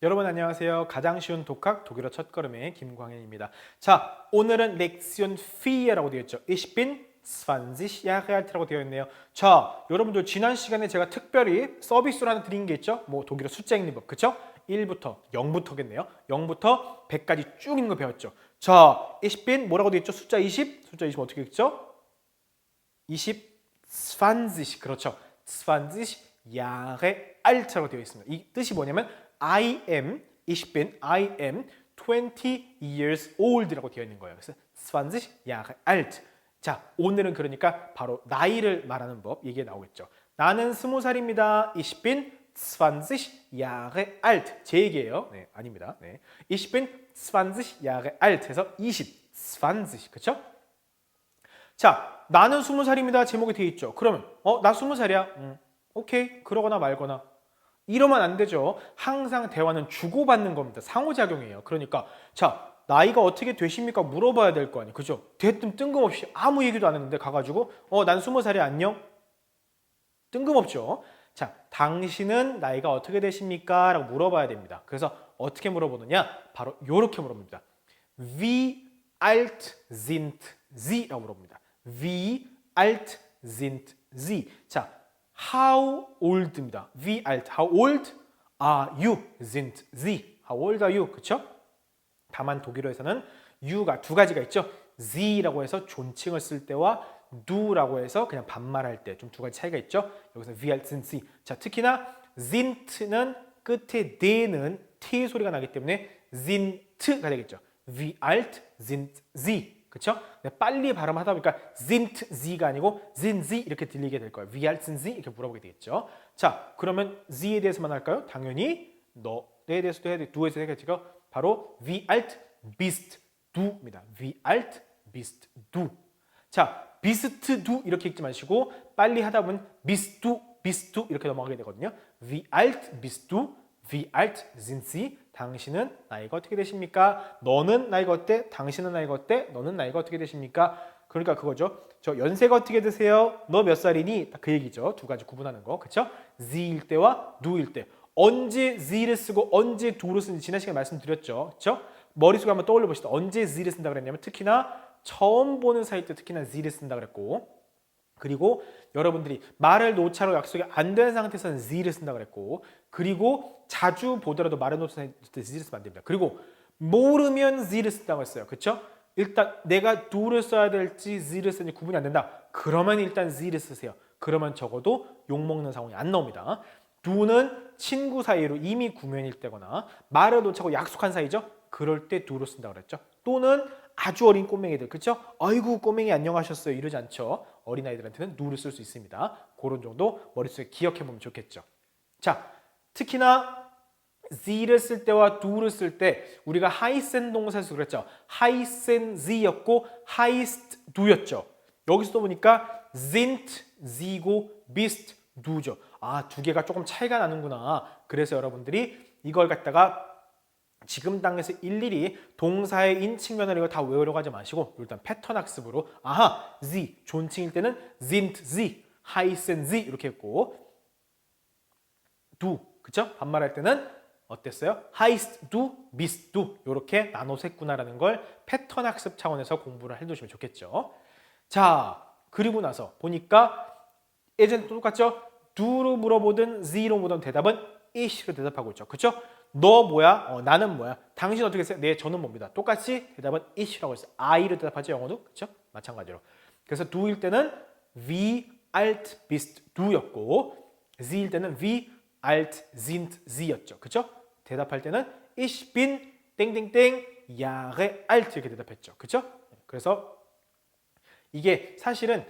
여러분 안녕하세요. 가장 쉬운 독학 독일어 첫걸음의 김광현입니다. 자, 오늘은 렉시온 4라고 되어 있죠. Ich bin 20 Jahre alt라고 되어 있네요. 자, 여러분들 지난 시간에 제가 특별히 서비스로 하나 드린 게 있죠. 뭐 독일어 숫자 읽는 법, 그쵸? 1부터 0부터겠네요. 0부터 100까지 쭉 읽는 거 배웠죠. 자, Ich bin 뭐라고 되어 있죠? 숫자 20. 숫자 20 어떻게 읽죠? 20, 20. 그렇죠. 20 Jahre alt라고 되어 있습니다. 이 뜻이 뭐냐면 I am, ich bin, I am 20 years old라고 되어 있는 거예요. 그래서 20 Jahre alt. 자, 오늘은 그러니까 바로 나이를 말하는 법 이게 나오겠죠. 나는 20살입니다. Ich bin 20 Jahre alt. 제 얘기예요. 네, 아닙니다. 네. Ich bin 20 Jahre alt 해서 20, 20. 그렇죠? 자, 나는 20살입니다. 제목이 되어 있죠. 그러면 나 20살이야. 오케이. 그러거나 말거나. 이러면 안 되죠. 항상 대화는 주고받는 겁니다. 상호작용이에요. 그러니까 자, 나이가 어떻게 되십니까? 물어봐야 될 거 아니에요. 그죠? 대뜸 뜬금없이 아무 얘기도 안 했는데 가가지고 난 20살이 안녕? 뜬금없죠. 자, 당신은 나이가 어떻게 되십니까? 라고 물어봐야 됩니다. 그래서 어떻게 물어보느냐? 바로 이렇게 물어봅니다. Wie alt sind Sie? 라고 물어봅니다. Wie alt sind Sie? 자, How old입니다. Wie alt? How old are you? Sind Sie? How old are you? 그쵸? 다만 독일어에서는 you가 두 가지가 있죠. Sie라고 해서 존칭을 쓸 때와 du라고 해서 그냥 반말할 때 좀 두 가지 차이가 있죠. 여기서 Wie alt sind Sie? 자, 특히나 sind는 끝에 d는 t 소리가 나기 때문에 sind가 되겠죠. Wie alt sind Sie? 그쵸? 빨리 발음하다 보니까 sind Sie가 아니고 sind Sie 이렇게 들리게 될 거예요. Wie alt sind Sie? 이렇게 물어보게 되겠죠. 자, 그러면 Sie에 대해서만 할까요? 당연히 너에 대해서도 해야 돼. du에서 해야겠죠. 바로 Wie alt bist du입니다. Wie alt bist du. 자, bist du 이렇게 읽지 마시고 빨리 하다 보면 bist du 이렇게 넘어가게 되거든요. Wie alt bist du? Wie alt sind Sie? 당신은 나이가 어떻게 되십니까? 너는 나이가 어때? 당신은 나이가 어때? 너는 나이가 어떻게 되십니까? 그러니까 그거죠. 저 연세가 어떻게 되세요? 너 몇 살이니? 그 얘기죠. 두 가지 구분하는 거. 그렇죠? Sie일 때와 du일 때. 언제 Sie를 쓰고 언제 du를 쓰는지 지난 시간에 말씀드렸죠. 그렇죠? 머릿속에 한번 떠올려 보시다. 언제 Sie를 쓴다 그랬냐면 특히나 처음 보는 사이 때 특히나 Sie를 쓴다 그랬고 그리고 여러분들이 말을 노차로 약속이 안 된 상태에서는 Sie를 쓴다 그랬고 그리고 자주 보더라도 말을 노차로 Sie를 쓰면 안 됩니다. 그리고 모르면 Sie를 쓴다고 했어요. 그렇죠? 일단 내가 du를 써야 될지 Sie를 쓰는지 구분이 안 된다. 그러면 일단 Sie를 쓰세요. 그러면 적어도 욕먹는 상황이 안 나옵니다. du는 친구 사이로 이미 구면일 때거나 말을 놓자고 약속한 사이죠. 그럴 때 du를 쓴다고 그랬죠. 또는 아주 어린 꼬맹이들, 그렇죠? 아이고 꼬맹이 안녕하셨어요 이러지 않죠. 어린아이들한테는 du를 쓸 수 있습니다. 그런 정도 머릿속에 기억해보면 좋겠죠. 자, 특히나 Sie를 쓸 때와 du를 쓸 때 우리가 heißen 동사에서 그랬죠. heißen Sie였고 heißt du였죠. 여기서도 보니까 sind Sie고 bist du죠. 아, 두 개가 조금 차이가 나는구나. 그래서 여러분들이 이걸 갖다가 지금 당에서 일일이 동사의 인칭면을 이거 다 외우려고 하지 마시고 일단 패턴 학습으로 아하, Sie 존칭일 때는 sind Sie, heißen Sie 이렇게 했고 du, 그쵸? 반말할 때는 어땠어요? heißt du, bist du 이렇게 나눠서 했구나라는 걸 패턴 학습 차원에서 공부를 해두시면 좋겠죠. 자, 그리고 나서 보니까 예전에 똑같죠? du로 물어보든 Sie로 물어보든 대답은 ich로 대답하고 있죠. 그쵸? 너 뭐야? 나는 뭐야? 당신 어떻게 했어요? 네, 저는 뭡니다. 똑같이 대답은 ich라고 했어요. I로 대답하죠, 영어도. 그쵸? 마찬가지로. 그래서 du일 때는 wie alt bist du였고 Sie일 때는 wie alt sind Sie였죠. 그쵸? 대답할 때는 ich bin 땡땡땡 Jahre alt 이렇게 대답했죠. 그쵸? 그래서 이게 사실은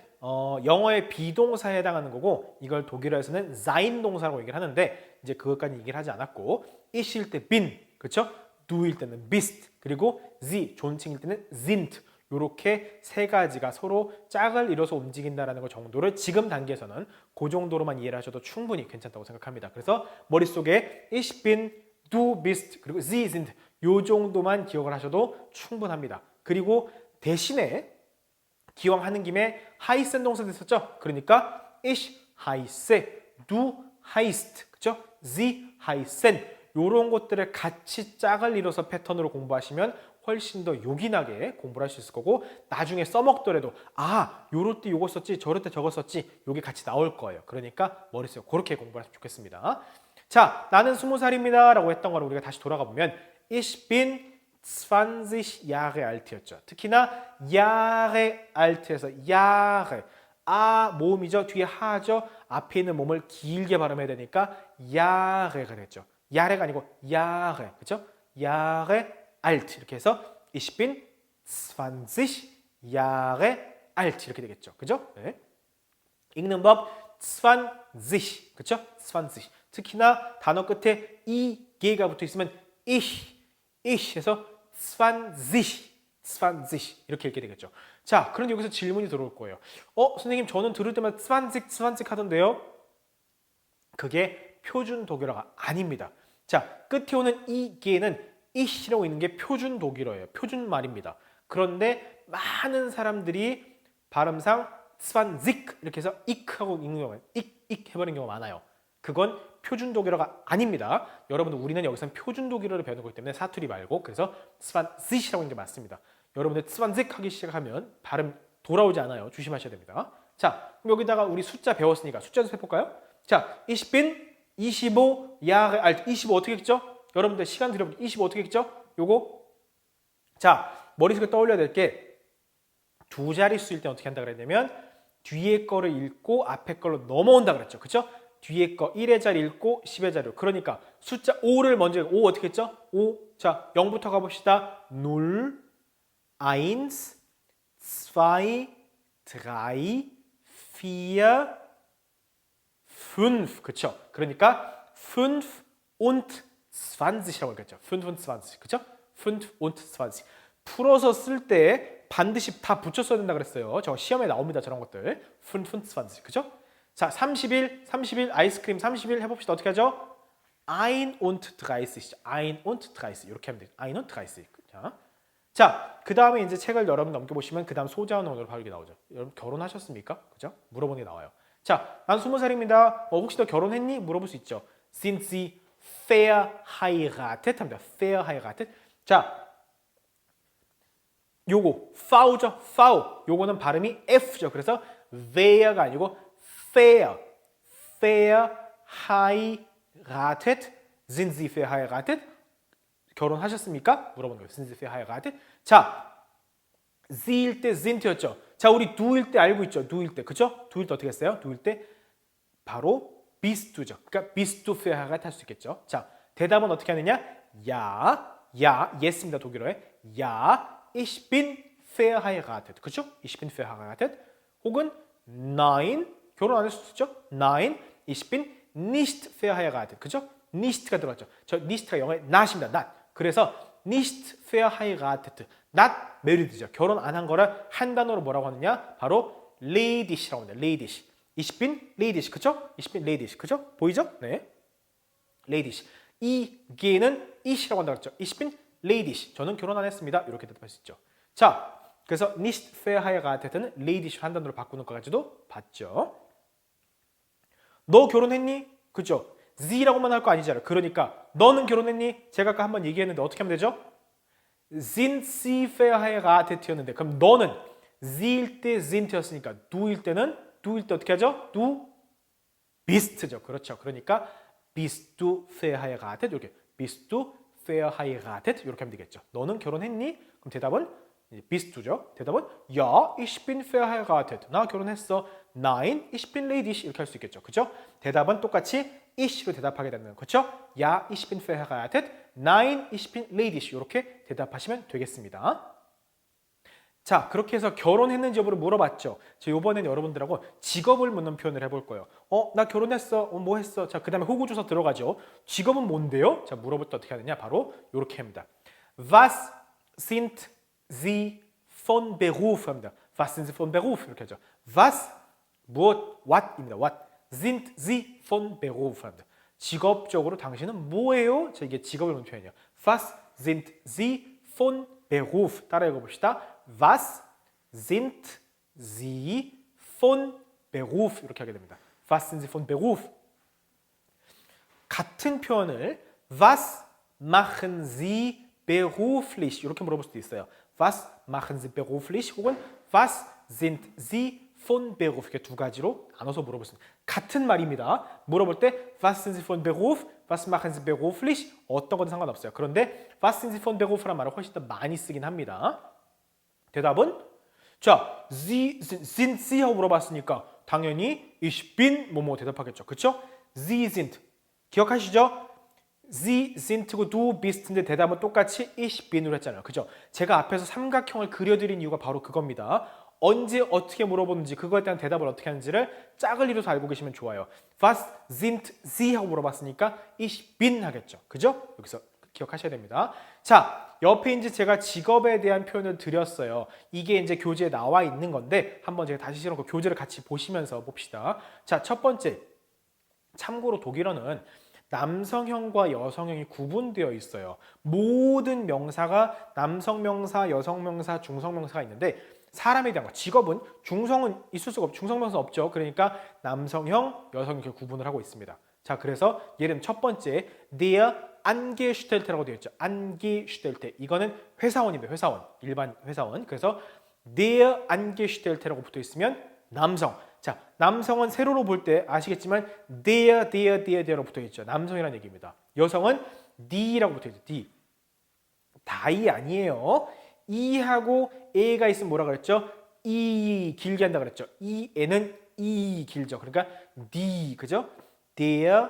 영어의 비동사에 해당하는 거고 이걸 독일어에서는 sein 동사라고 얘기를 하는데 이제 그것까지 얘기를 하지 않았고 ich일 때 bin, 그렇죠? du일 때는 bist, 그리고 sie 존칭일 때는 sind 이렇게 세 가지가 서로 짝을 이뤄서 움직인다는 것 정도를 지금 단계에서는 그 정도로만 이해를 하셔도 충분히 괜찮다고 생각합니다. 그래서 머릿속에 ich bin, du bist, 그리고 sie sind 이 정도만 기억을 하셔도 충분합니다. 그리고 대신에 기왕 하는 김에 heißen 동사 됐었죠? 그러니까 ich heiße, du heißt, 그죠? Sie heißen 이런 것들을 같이 짝을 이뤄서 패턴으로 공부하시면 훨씬 더 요긴하게 공부를 할 수 있을 거고 나중에 써먹더라도 요럴 때 요거 썼지 저럴 때 저거 썼지 요게 같이 나올 거예요. 그러니까 머릿속에 그렇게 공부하시면 좋겠습니다. 자, 나는 20살입니다 라고 했던 거를 우리가 다시 돌아가 보면 Ich bin 20 Jahre alt였죠. 특히나 Jahre alt에서 Jahre 모음이죠. 뒤에 하죠. 앞에 있는 몸을 길게 발음해야 되니까 Jahre가 됐죠. Jahre가 아니고 Jahre, 그렇죠? Jahre alt 이렇게 해서 Ich bin 20 Jahre alt 이렇게 되겠죠. 그죠? 네. 읽는 법 20, 그렇죠? 20. 특히나 단어 끝에 이게가 붙어 있으면 ich 해서 20 이렇게 읽게 되겠죠. 자, 그런데 여기서 질문이 들어올 거예요. 선생님 저는 들을 때마다 20 하던데요. 그게 표준 독일어가 아닙니다. 자, 끝에 오는 이게는 ich라고 있는 게 표준 독일어예요. 표준 말입니다. 그런데 많은 사람들이 발음상 20 이렇게 해서 ik하고 읽는 경우가 ik 해버리는 경우가 많아요. 그건 표준 독일어가 아닙니다. 여러분들 우리는 여기서 표준 독일어를 배우는 거기 때문에 사투리 말고 그래서 20이라고 하는 게 맞습니다. 여러분들 20 하기 시작하면 발음 돌아오지 않아요. 조심하셔야 됩니다. 자, 그럼 여기다가 우리 숫자 배웠으니까 숫자 연습 해볼까요? 자, Ich bin 25 Jahre alt. 25 어떻게 읽죠? 여러분들 시간 들여보죠. 25 어떻게 읽죠? 요거. 자, 머릿속에 떠올려야 될 게 두 자릿수일 때 어떻게 한다 그랬냐면 뒤에 거를 읽고 앞에 걸로 넘어온다 그랬죠. 그렇죠? 뒤에 거 1의 자리 읽고 10의 자리로. 그러니까 숫자 5를 먼저 읽고 5 어떻게 했죠? 5. 자, 0부터 가봅시다. 0, 1, 2, 3, 4, 5. 그렇죠? 그러니까 5 und 20이라고 읽었죠. 25. 그렇죠? 5 und 20. 풀어서 쓸 때 반드시 다 붙였어야 된다 그랬어요. 저 시험에 나옵니다. 저런 것들. 25. 그렇죠? 자, 30일 아이스크림 30일 해봅시다. 어떻게 하죠? 31이죠. 31 이렇게 하면 돼요. 31. 자, 그 다음에 이제 책을 여러분 넘겨보시면 그 다음 소자언어로 바로 이게 나오죠. 여러분 결혼하셨습니까? 그죠? 물어보는 게 나와요. 자, 난 20살입니다. 혹시 너 결혼했니? 물어볼 수 있죠. Sind Sie verheiratet? 합니다. verheiratet. 자, 요거 fau죠. fau. 요거는 발음이 F죠. 그래서 ver가 아니고 fair. verheiratet. Sind Sie verheiratet? 결혼하셨습니까? 물어보는 거예요. Sind Sie verheiratet? 자, Sie일 때 sind였죠. 자, 우리 du일 때 알고 있죠. du일 때. 그죠? du일 때 어떻게 했어요? du일 때 바로 bist죠. 그러니까 bist du verheiratet 할 수 있겠죠. 자, 대답은 어떻게 하느냐? yes입니다. 독일어에. Ich bin verheiratet. 그렇죠? Ich bin verheiratet. 혹은 nein, 결혼 안 했을 수 있죠? Nein, ich bin nicht verheiratet. 그렇죠? nist가 들어갔죠. 저 nist가 영어의 not입니다. not. 그래서 nicht verheiratet. not married죠. 결혼 안 한 거를 한 단어로 뭐라고 하느냐? 바로 lady시라고 합니다. ladies. Ich bin ladies. 그렇죠? Ich bin ladies. 그렇죠? 보이죠? 네. ladies. 이 게는 이시라고 한다고 했죠. Ich bin ladies. 저는 결혼 안 했습니다. 이렇게 대답할 수 있죠. 자, 그래서 nicht verheiratet는 ladies 한 단어로 바꾸는 것까지도 봤죠. 너 결혼했니? 그죠? Sie라고만 할 거 아니잖아요. 그러니까 너는 결혼했니? 제가 아까 한번 얘기했는데 어떻게 하면 되죠? Sind Sie verheiratet였는데 그럼 너는 Sie일 때 sind였으니까 du일 때 어떻게 하죠? Du bist죠. 그렇죠. 그러니까 bist du verheiratet 이렇게 bist du verheiratet 이렇게 하면 되겠죠. 너는 결혼했니? 그럼 대답은 bist du죠. 대답은 ja, ich bin verheiratet. 나 결혼했어. Nein, ich bin ledig 이렇게 할 수 있겠죠. 그죠? 대답은 똑같이 ich로 대답하게 되는 거죠. Ja, ich bin verheiratet. Nein, ich bin ledig 이렇게 대답하시면 되겠습니다. 자, 그렇게 해서 결혼했는지 여부를 물어봤죠. 저 이번에는 여러분들하고 직업을 묻는 표현을 해볼 거예요. 나 결혼했어. 뭐 했어? 자, 그 다음에 호구조사 들어가죠. 직업은 뭔데요? 자, 물어볼 때 어떻게 하느냐? 바로 이렇게 합니다. Was sind Sie von Beruf? 합니다. Was sind Sie von Beruf? 이렇게 하죠. Was, 무엇, what입니다. What sind Sie von Beruf? 합니다. 직업적으로 당신은 뭐예요? 자, 이게 직업을 묻는 표현이에요. Was sind Sie von Beruf? 따라 읽어봅시다. Was sind Sie von Beruf? 이렇게 하게 됩니다. Was sind Sie von Beruf? 같은 표현을 Was machen Sie beruflich? 이렇게 물어볼 수도 있어요. Was machen Sie beruflich? 혹은 Was sind Sie von Beruf? 이렇게 두 가지로 나눠서 물어볼 수 있습니다. 같은 말입니다. 물어볼 때 Was sind Sie von Beruf? Was machen Sie beruflich? 어떤 건 상관없어요. 그런데 Was sind Sie von Beruf라는 말을 훨씬 더 많이 쓰긴 합니다. 대답은 자, sind Sie 하고 물어봤으니까 당연히 ich bin 뭐뭐 대답하겠죠. 그렇죠? Sie sind 기억하시죠? Sie sind고 du bist인데 대답은 똑같이 ich bin으로 했잖아요. 그죠? 제가 앞에서 삼각형을 그려드린 이유가 바로 그겁니다. 언제 어떻게 물어보는지 그거에 대한 대답을 어떻게 하는지를 짝을 이뤄서 알고 계시면 좋아요. Was sind Sie 하고 물어봤으니까 ich bin 하겠죠. 그죠? 여기서 기억하셔야 됩니다. 자, 옆에 이제 제가 직업에 대한 표현을 드렸어요. 이게 이제 교재에 나와 있는 건데 한번 제가 다시 실어놓고 교재를 같이 보시면서 봅시다. 자, 첫 번째. 참고로 독일어는 남성형과 여성형이 구분되어 있어요. 모든 명사가 남성명사, 여성명사, 중성명사가 있는데 사람에 대한 거, 직업은 중성은 있을 수가 없죠. 중성명사 없죠. 그러니까 남성형, 여성형 이렇게 구분을 하고 있습니다. 자, 그래서 예를 들면 첫 번째 der Angestellte라고 되어 있죠. Angestellte. 이거는 회사원입니다. 회사원. 일반 회사원. 그래서 der Angestellte라고 붙어 있으면 남성. 자, 남성은 세로로 볼 때 아시겠지만 der로 붙어 있죠. 남성이라는 얘기입니다. 여성은 d라고 붙어 있죠. d. 다이 아니에요. 이하고 에가 있으면 뭐라 그랬죠? 이 길게 한다 그랬죠. 이에는 이 길죠. 그러니까 d 그죠? der,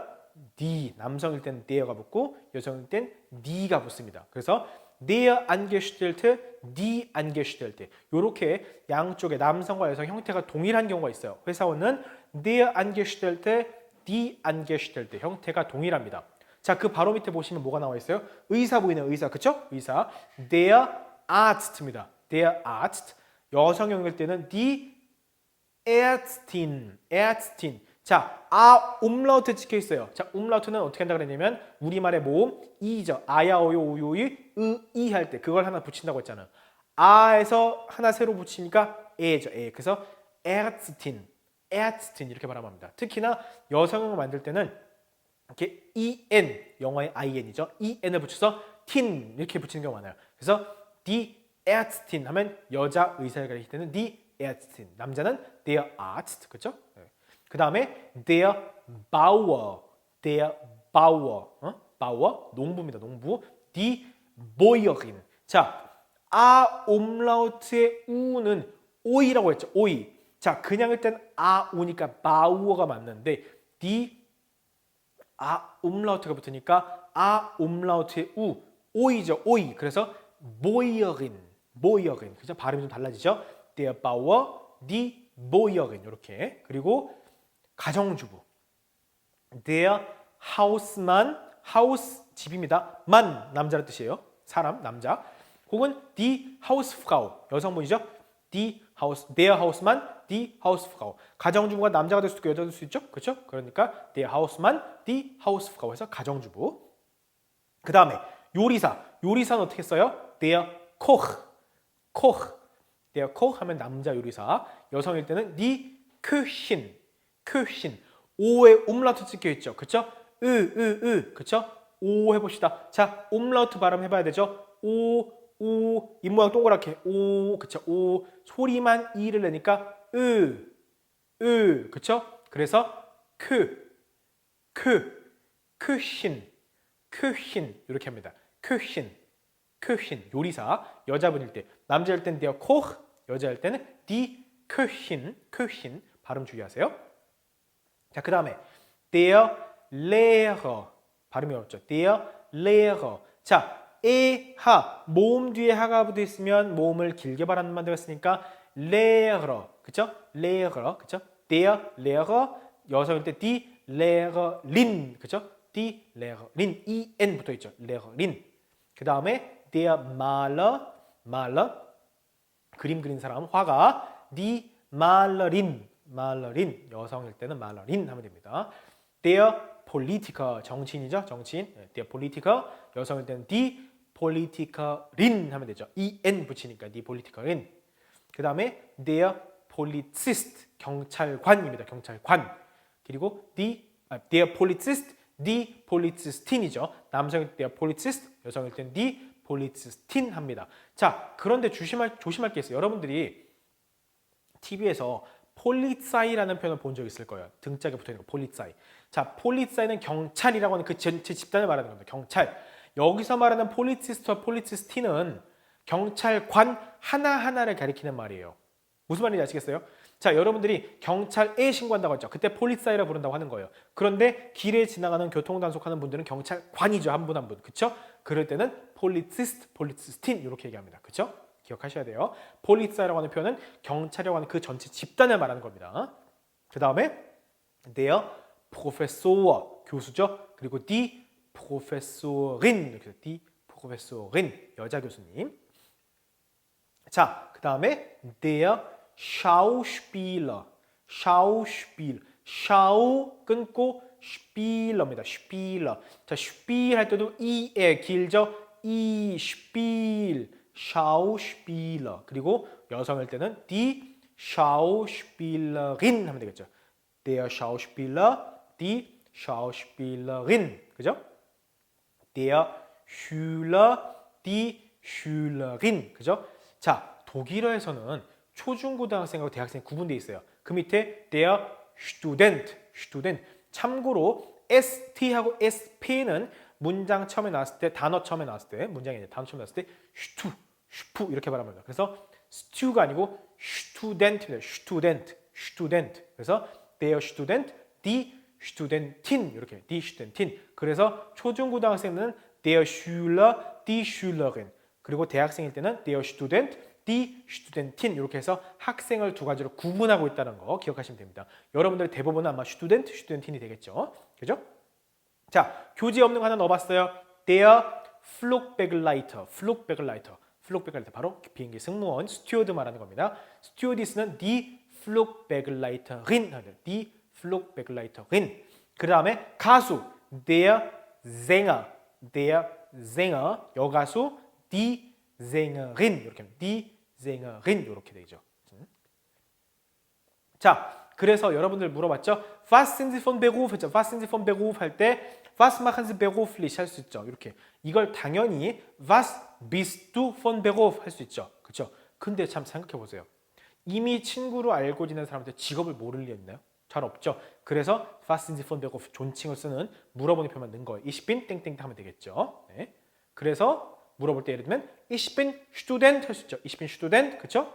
d. 남성일 때는 der가 붙고 여성일 땐 d가 붙습니다. 그래서 der Angestellte, die Angestellte. 이렇게 양쪽에 남성과 여성 형태가 동일한 경우가 있어요. 회사원은 der Angestellte, die Angestellte 형태가 동일합니다. 자, 그 바로 밑에 보시면 뭐가 나와 있어요? 의사 보이네요. 의사, 그쵸? 의사. der Arzt입니다. der Arzt. 여성형일 때는 die Ärztin, Ärztin. 자, umlaut 찍혀 있어요. 자, umlaut는 어떻게 한다 그랬냐면 우리말의 모음 이죠. 아야 어요 우요이 이 할 때 그걸 하나 붙인다고 했잖아요. 아에서 하나 새로 붙이니까 에죠. 에. 그래서 Ärztin, Ärztin 이렇게 말하면 합니다. 특히나 여성형을 만들 때는 이렇게 en 영어의 in이죠. en을 붙여서 tin 이렇게 붙이는 경우가 많아요. 그래서 die Ärztin 하면 여자 의사를 가리킬 때는 die Ärztin. 남자는 der Arzt. 그렇죠? 네. 그 다음에 der Bauer, Bauer, 농부입니다. 농부. die Bäuerin. 자, umlaut의 u는 오이라고 했죠. 오이. 자, 그냥 일단 우니까 Bauer가 맞는데 die umlaut가 붙으니까 umlaut의 오이죠. 오이. 그래서 Bäuerin. 그죠? 발음이 좀 달라지죠. der Bauer, die Bäuerin 이렇게. 그리고 가정주부. der Hausmann, Haus 집입니다. man 남자라는 뜻이에요. 사람, 남자. 혹은 die Hausfrau 여성분이죠. der Hausmann, die Hausfrau. 가정주부가 남자가 될 수도 있고 여자가 될 수 있죠. 그렇죠? 그러니까 der Hausmann, die Hausfrau 해서 가정주부. 그 다음에 요리사. 요리사는 어떻게 써요? der Koch. der Koch 하면 남자 요리사. 여성일 때는 die Köchin. 오에 umlaut 찍혀 있죠. 그렇죠? 그렇죠? 오 해봅시다. 자, umlaut 발음 해봐야 되죠. 입 모양 동그랗게 그쵸? 오 소리만 이를 내니까 그쵸? 그래서 Küchen 이렇게 합니다. Küchen 요리사 여자분일 때 남자일 땐 der Koch 여자일 때는 die Köchin 발음 주의하세요. 자, 그 다음에 der Lehrer 발음이 어렵죠. der Lehrer. 자, 하 모음 뒤에 하가 붙어 있으면 모음을 길게 발음만 되었으니까 Lehrer 그쵸? Lehrer 그쵸? der Lehrer 여성일 때 die Lehrerin 그쵸? die Lehrerin en 붙어 있죠. Lehrerin. 그 다음에 der Maler 그림 그린 사람 화가 die Malerin 여성일 때는 Malerin 하면 됩니다. der Politiker 정치인이죠. 정치인. der Politiker 여성일 때는 die Politikerin 하면 되죠. en 붙이니까 die Politikerin. 그 다음에 der Polizist 경찰관입니다. 경찰관. 그리고 der Polizist die Polizistin이죠. 남성일 때 Polizist, 여성일 땐 die Polizistin 합니다. 자, 그런데 조심할 게 있어요. 여러분들이 TV에서 폴리사이라는 표현을 본 적 있을 거예요. 등짝에 붙어 있는 거, 폴리사이. 자, 폴리사이는 경찰이라고 하는 그 전체 집단을 말하는 겁니다. 경찰. 여기서 말하는 폴리시스트와 폴리시스틴은 경찰관 하나하나를 가리키는 말이에요. 무슨 말인지 아시겠어요? 자, 여러분들이 경찰에 신고한다고 했죠. 그때 폴리사이라 부른다고 하는 거예요. 그런데 길에 지나가는 교통단속하는 분들은 경찰관이죠. 한 분 한 분. 그쵸? 그럴 때는 폴리시스트, 폴리시스틴 이렇게 얘기합니다. 그쵸? 기억하셔야 돼요. 폴리사이라고 하는 표현은 경찰이라고 하는 그 전체 집단을 말하는 겁니다. 그 다음에 der Professor, 교수죠. 그리고 die Professorin, 이렇게 해서 die Professorin, 여자 교수님. 자, 그 다음에 der Schauspieler, Schau 끊고 Spieler입니다. Spieler. 자, Spiel 할 때도 이에 길죠. 이 Spiel, Schauspieler. 그리고 여성일 때는 die Schauspielerin 하면 되겠죠. Der Schauspieler, die Schauspielerin. 그죠? Der Schüler, die Schülerin. 그죠? 자, 독일어에서는 초중고등학생하고 대학생이 구분되어 있어요. 그 밑에 der Student. 참고로 ST하고 SP는 문장 처음에 나왔을 때, 단어 처음에 나왔을 때, 문장이 단어 처음에 나왔을 때 슈프 이렇게 말합니다. 그래서 stew가 아니고 student입니다. student. 그래서 der Student, die Studentin 이렇게 die Studentin. 그래서 초중고등학생은 der Schüler, die Schülerin. 그리고 대학생일 때는 der Student, die Studentin 이렇게 해서 학생을 두 가지로 구분하고 있다는 거 기억하시면 됩니다. 여러분들 대부분은 아마 Student, Studentin이 되겠죠. 그죠? 자, 교재 없는 거 하나 넣어봤어요. der Flugbegleiter. 바로 비행기 승무원, 스튜어드 말하는 겁니다. 스튜어디스는 die Flugbegleiterin. die Flugbegleiterin. 그 다음에 가수, der Sänger, 여가수, die Sängerin 이렇게 합니다. die Sängerin 이렇게 되죠. 자, 그래서 여러분들 물어봤죠. Was sind Sie von Beruf? 했죠. Was sind Sie von Beruf 할 때 Was machen Sie beruflich 할 수 있죠. 이렇게 이걸 당연히 Was bist du von Beruf 할 수 있죠. 그렇죠? 근데 참 생각해 보세요. 이미 친구로 알고 지낸 사람한테 직업을 모를 리 있나요? 잘 없죠. 그래서 Was sind Sie von Beruf 존칭을 쓰는 물어보는 표현만 넣은 거예요. Ich bin 땡땡 하면 되겠죠. 네. 그래서 물어볼 때 예를 들면 Ich bin Student 할 수 있죠. Ich bin Student. 그렇죠?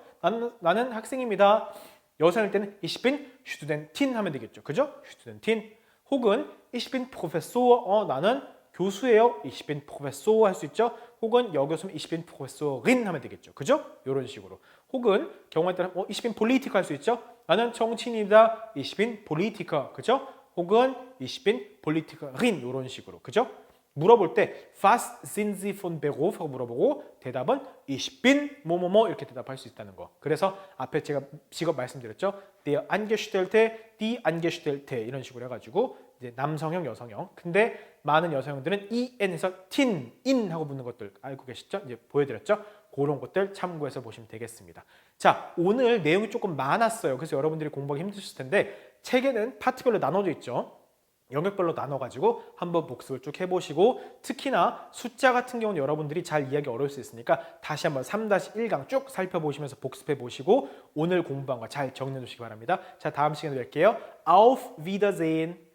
나는 학생입니다. 여성일 때는 Ich bin Studentin 하면 되겠죠. 그죠? Studentin. 혹은 Ich bin Professor. 나는 교수예요. Ich bin Professor 할 수 있죠. 혹은 여교수면 Ich bin Professorin 하면 되겠죠. 그죠? 이런 식으로. 혹은 경우에 따라 Ich bin Politiker 할 수 있죠. 나는 정치인이다. Ich bin Politiker. 그죠? 혹은 Ich bin Politikerin 이런 식으로. 그죠? 물어볼 때 Was sind Sie von Beruf? 하고 물어보고 대답은 Ich bin 뭐뭐뭐 이렇게 대답할 수 있다는 거. 그래서 앞에 제가 직업 말씀드렸죠. Der Angestellte, die Angestellte 이런 식으로 해가지고 이제 남성형, 여성형. 근데 많은 여성형들은 en에서 tin, in 하고 붙는 것들 알고 계시죠? 이제 보여드렸죠? 그런 것들 참고해서 보시면 되겠습니다. 자, 오늘 내용이 조금 많았어요. 그래서 여러분들이 공부하기 힘드실 텐데 책에는 파트별로 나눠져 있죠. 영역별로 나눠가지고 한번 복습을 쭉 해보시고 특히나 숫자 같은 경우는 여러분들이 잘 이해하기 어려울 수 있으니까 다시 한번 3-1강 쭉 살펴보시면서 복습해보시고 오늘 공부한 거 잘 정리해 주시기 바랍니다. 자, 다음 시간에 뵐게요. Auf Wiedersehen.